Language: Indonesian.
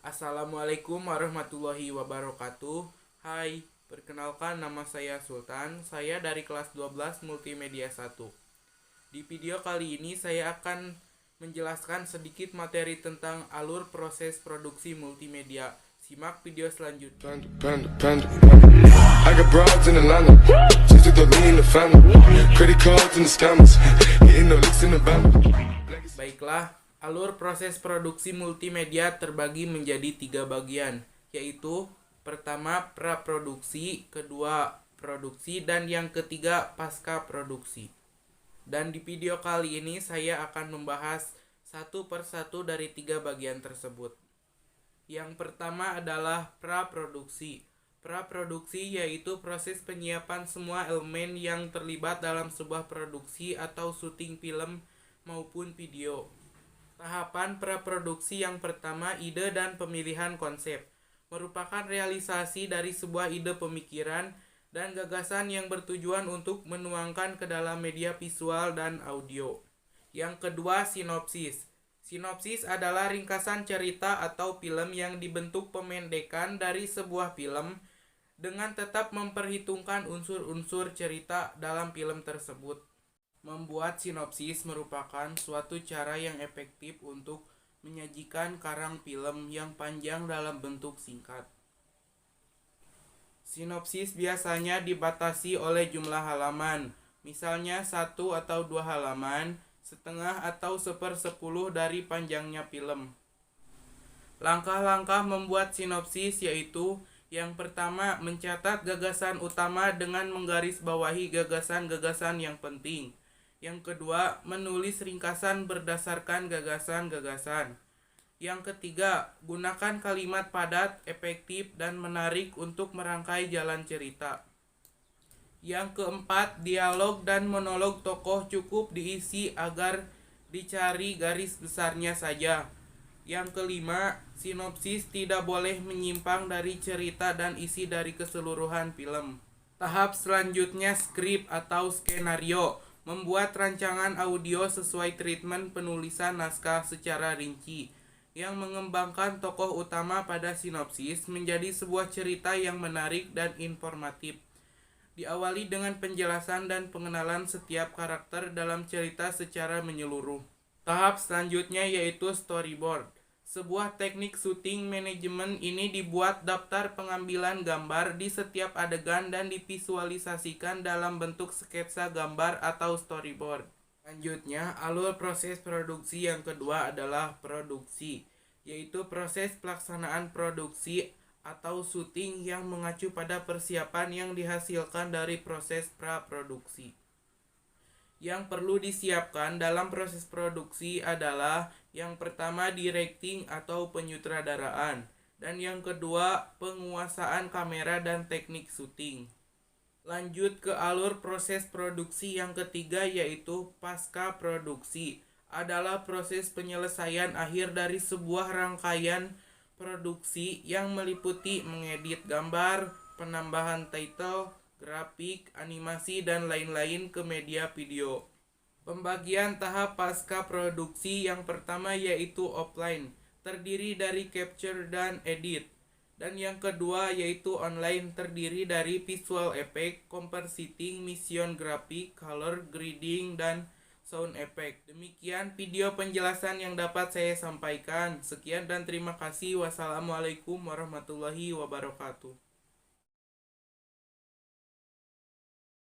Assalamualaikum warahmatullahi wabarakatuh. Hai, perkenalkan nama saya Sultan. Saya dari kelas 12 Multimedia 1. Di video kali ini saya akan menjelaskan sedikit materi tentang alur proses produksi multimedia. Simak video selanjutnya. I got broads in Atlanta, just to throw me in the family. Credit cards and the scammers, hitting the licks in the band. Baiklah, alur proses produksi multimedia terbagi menjadi 3 bagian, yaitu pertama praproduksi, kedua produksi, dan yang ketiga pasca produksi. Dan di video kali ini saya akan membahas satu persatu dari 3 bagian tersebut. Yang pertama adalah praproduksi. Praproduksi yaitu proses penyiapan semua elemen yang terlibat dalam sebuah produksi atau syuting film maupun video. Tahapan praproduksi yang pertama, ide dan pemilihan konsep, merupakan realisasi dari sebuah ide pemikiran dan gagasan yang bertujuan untuk menuangkan ke dalam media visual dan audio. Yang kedua, sinopsis. Sinopsis adalah ringkasan cerita atau film yang dibentuk pemendekan dari sebuah film dengan tetap memperhitungkan unsur-unsur cerita dalam film tersebut. Membuat sinopsis merupakan suatu cara yang efektif untuk menyajikan karang film yang panjang dalam bentuk singkat. Sinopsis biasanya dibatasi oleh jumlah halaman, misalnya 1 atau 2 halaman, setengah atau 1/10 dari panjangnya film. Langkah-langkah membuat sinopsis yaitu: yang pertama, mencatat gagasan utama dengan menggarisbawahi gagasan-gagasan yang penting. Yang kedua, menulis ringkasan berdasarkan gagasan-gagasan. Yang ketiga, gunakan kalimat padat, efektif, dan menarik untuk merangkai jalan cerita. Yang keempat, dialog dan monolog tokoh cukup diisi agar dicari garis besarnya saja. Yang kelima, sinopsis tidak boleh menyimpang dari cerita dan isi dari keseluruhan film. Tahap selanjutnya, skrip atau skenario, membuat rancangan audio sesuai treatment penulisan naskah secara rinci, yang mengembangkan tokoh utama pada sinopsis menjadi sebuah cerita yang menarik dan informatif. Diawali dengan penjelasan dan pengenalan setiap karakter dalam cerita secara menyeluruh. Tahap selanjutnya yaitu storyboard. Sebuah teknik syuting manajemen ini dibuat daftar pengambilan gambar di setiap adegan dan divisualisasikan dalam bentuk sketsa gambar atau storyboard. Selanjutnya, alur proses produksi yang kedua adalah produksi, yaitu proses pelaksanaan produksi atau syuting yang mengacu pada persiapan yang dihasilkan dari proses praproduksi. Yang perlu disiapkan dalam proses produksi adalah yang pertama, directing atau penyutradaraan, dan yang kedua, penguasaan kamera dan teknik syuting. Lanjut ke alur proses produksi yang ketiga yaitu pasca produksi, adalah proses penyelesaian akhir dari sebuah rangkaian produksi yang meliputi mengedit gambar, penambahan title, grafik, animasi, dan lain-lain ke media video. Pembagian tahap pasca produksi yang pertama yaitu offline, terdiri dari capture dan edit. Dan yang kedua yaitu online, terdiri dari visual effect, compositing, motion graphic, color grading, dan sound effect. Demikian video penjelasan yang dapat saya sampaikan. Sekian dan terima kasih. Wassalamualaikum warahmatullahi wabarakatuh.